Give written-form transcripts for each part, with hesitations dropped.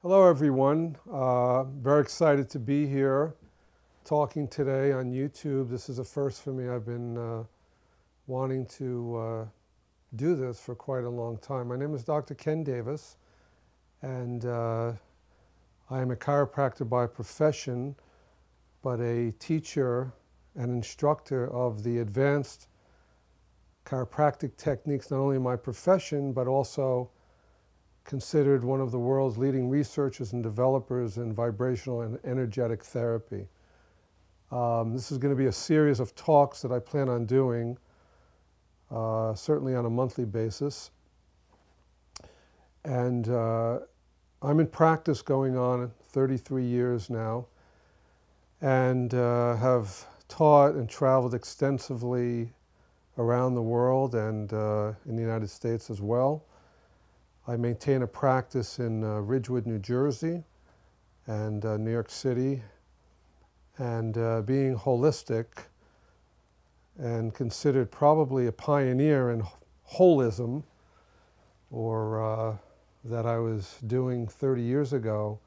Hello everyone, very excited to be here talking today on YouTube. This is a first for me. I've been wanting to do this for quite a long time. My name is Dr. Ken Davis, and I am a chiropractor by profession, but a teacher and instructor of the advanced chiropractic techniques, not only in my profession, but also considered one of the world's leading researchers and developers in vibrational and energetic therapy. This is going to be a series of talks that I plan on doing, certainly on a monthly basis. And I'm in practice going on 33 years now, and have taught and traveled extensively around the world and in the United States as well. I maintain a practice in Ridgewood, New Jersey, and New York City, and being holistic and considered probably a pioneer in holism, or that I was doing 30 years ago.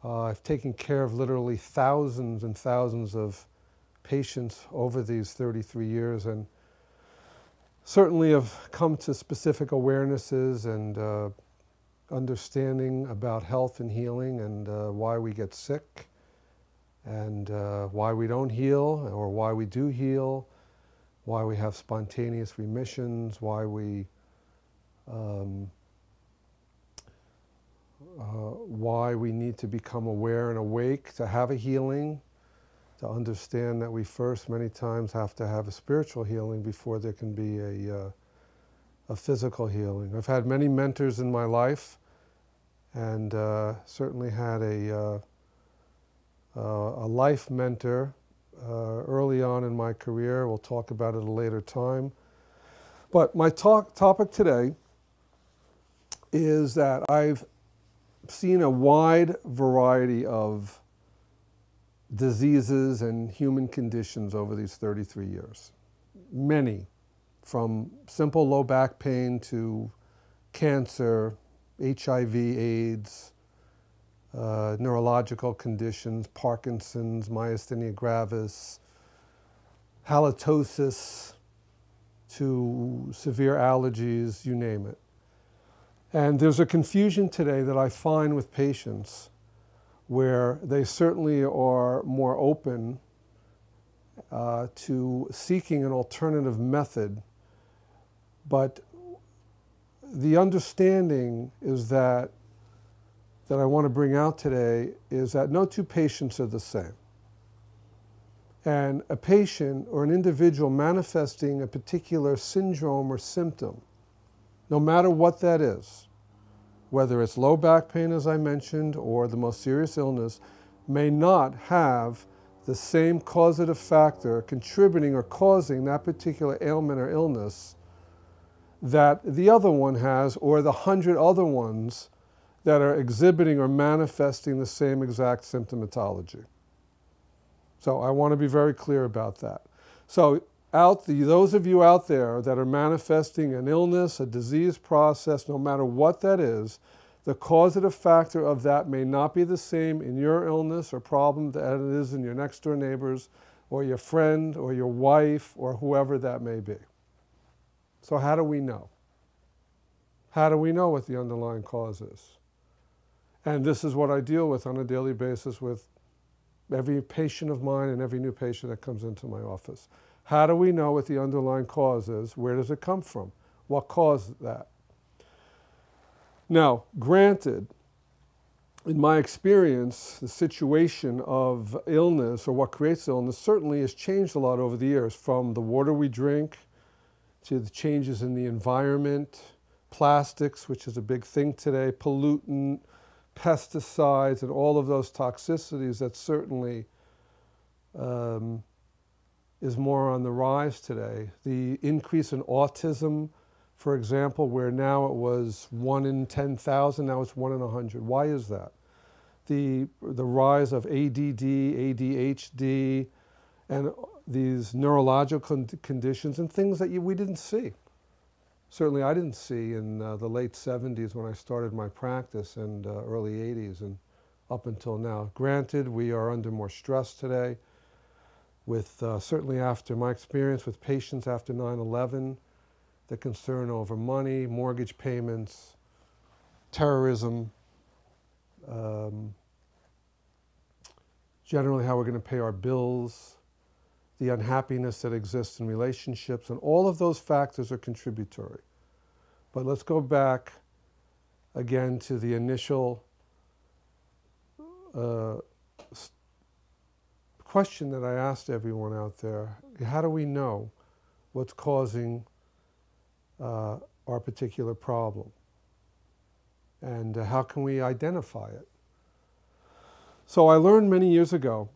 I've taken care of literally thousands and thousands of patients over these 33 years, and certainly have come to specific awarenesses and understanding about health and healing, and why we get sick, and why we don't heal, or why we do heal, why we have spontaneous remissions, why we need to become aware and awake to have a healing, to understand that we first many times have to have a spiritual healing before there can be a physical healing. I've had many mentors in my life, and certainly had a life mentor early on in my career. We'll talk about it at a later time. But my topic today is that I've seen a wide variety of diseases and human conditions over these 33 years. Many, from simple low back pain to cancer, HIV, AIDS, neurological conditions, Parkinson's, myasthenia gravis, halitosis, to severe allergies, you name it. And there's a confusion today that I find with patients, where they certainly are more open to seeking an alternative method. But the understanding is that I want to bring out today is that no two patients are the same. And a patient or an individual manifesting a particular syndrome or symptom, no matter what that is, whether it's low back pain, as I mentioned, or the most serious illness, may not have the same causative factor contributing or causing that particular ailment or illness that the other one has, or the 100 other ones that are exhibiting or manifesting the same exact symptomatology. So I want to be very clear about that. So those of you out there that are manifesting an illness, a disease process, no matter what that is, the causative factor of that may not be the same in your illness or problem that it is in your next door neighbors, or your friend, or your wife, or whoever that may be. So how do we know? How do we know what the underlying cause is? And this is what I deal with on a daily basis with every patient of mine and every new patient that comes into my office. How do we know what the underlying cause is? Where does it come from? What caused that? Now, granted, in my experience, the situation of illness, or what creates illness, certainly has changed a lot over the years, from the water we drink to the changes in the environment, plastics, which is a big thing today, pollutant, pesticides, and all of those toxicities that certainly is more on the rise today. The increase in autism, for example, where now it was 1 in 10,000, now it's 1 in 100. Why is that? The rise of ADD, ADHD, and these neurological conditions and things that we didn't see. certainly I didn't see in the late 70s when I started my practice and early 80s and up until now. Granted, we are under more stress today with certainly after my experience with patients after 9/11, the concern over money, mortgage payments, terrorism, generally how we're going to pay our bills, the unhappiness that exists in relationships, and all of those factors are contributory. But let's go back again to the initial question that I asked everyone out there. How do we know what's causing our particular problem? And how can we identify it? So I learned many years ago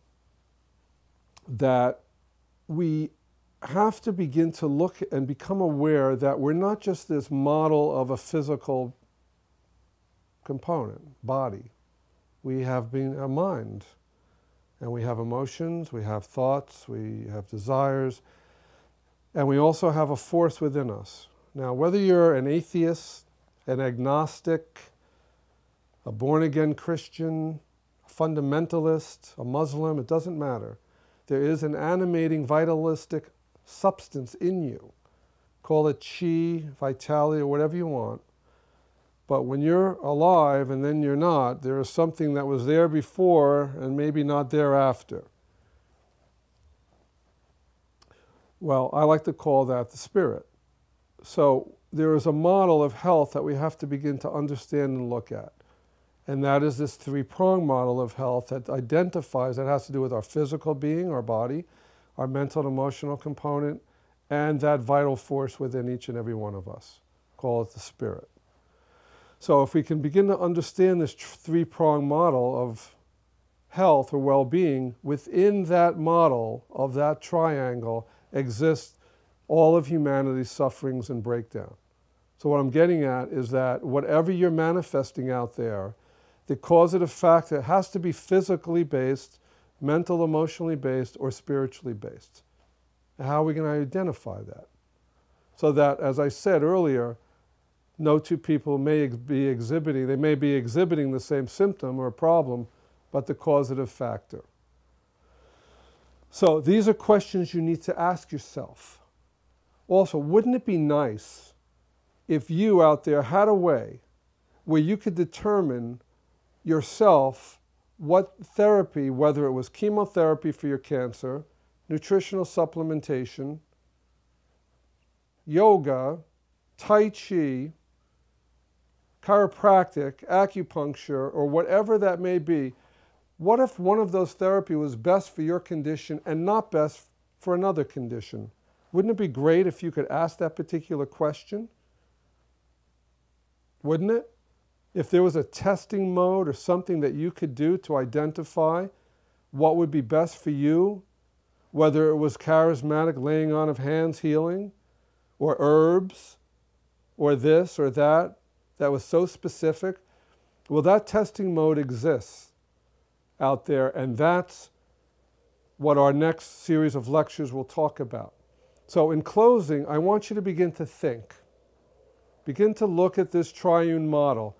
that we have to begin to look and become aware that we're not just this model of a physical component, body. We have been a mind, and we have emotions, we have thoughts, we have desires, and we also have a force within us. Now, whether you're an atheist, an agnostic, a born-again Christian, a fundamentalist, a Muslim, it doesn't matter. There is an animating, vitalistic substance in you. Call it chi, vitality, or whatever you want. But when you're alive and then you're not, there is something that was there before and maybe not thereafter. Well, I like to call that the spirit. So there is a model of health that we have to begin to understand and look at. And that is this three-pronged model of health that identifies, that has to do with our physical being, our body, our mental and emotional component, and that vital force within each and every one of us. Call it the spirit. So if we can begin to understand this three-pronged model of health or well-being, within that model of that triangle exists all of humanity's sufferings and breakdown. So what I'm getting at is that whatever you're manifesting out there, the causative factor has to be physically based, mental, emotionally based, or spiritually based. How are we going to identify that? So that, as I said earlier, no two people may be exhibiting the same symptom or problem, but the causative factor. So these are questions you need to ask yourself. Also, wouldn't it be nice if you out there had a way where you could determine yourself what therapy, whether it was chemotherapy for your cancer, nutritional supplementation, yoga, tai chi, chiropractic, acupuncture, or whatever that may be, what if one of those therapies was best for your condition and not best for another condition? Wouldn't it be great if you could ask that particular question? Wouldn't it? If there was a testing mode or something that you could do to identify what would be best for you, whether it was charismatic laying on of hands healing, or herbs, or this or that, that was so specific, well, that testing mode exists out there, and that's what our next series of lectures will talk about. So in closing, I want you to begin to think. Begin to look at this triune model.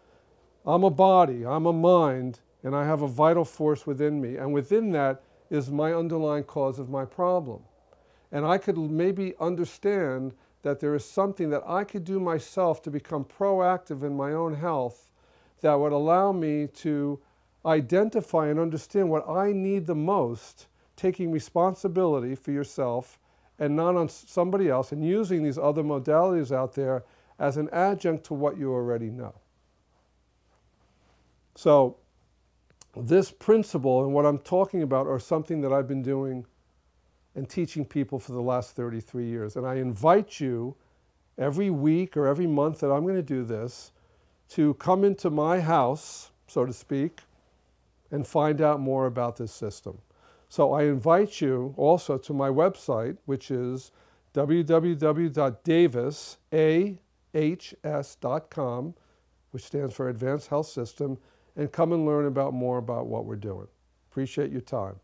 I'm a body, I'm a mind, and I have a vital force within me. And within that is my underlying cause of my problem. And I could maybe understand that there is something that I could do myself to become proactive in my own health that would allow me to identify and understand what I need the most, taking responsibility for yourself and not on somebody else, and using these other modalities out there as an adjunct to what you already know. So this principle and what I'm talking about are something that I've been doing and teaching people for the last 33 years. And I invite you every week or every month that I'm going to do this to come into my house, so to speak, and find out more about this system. So I invite you also to my website, which is www.davisahs.com, which stands for Advanced Health System, and come and learn more about what we're doing. Appreciate your time.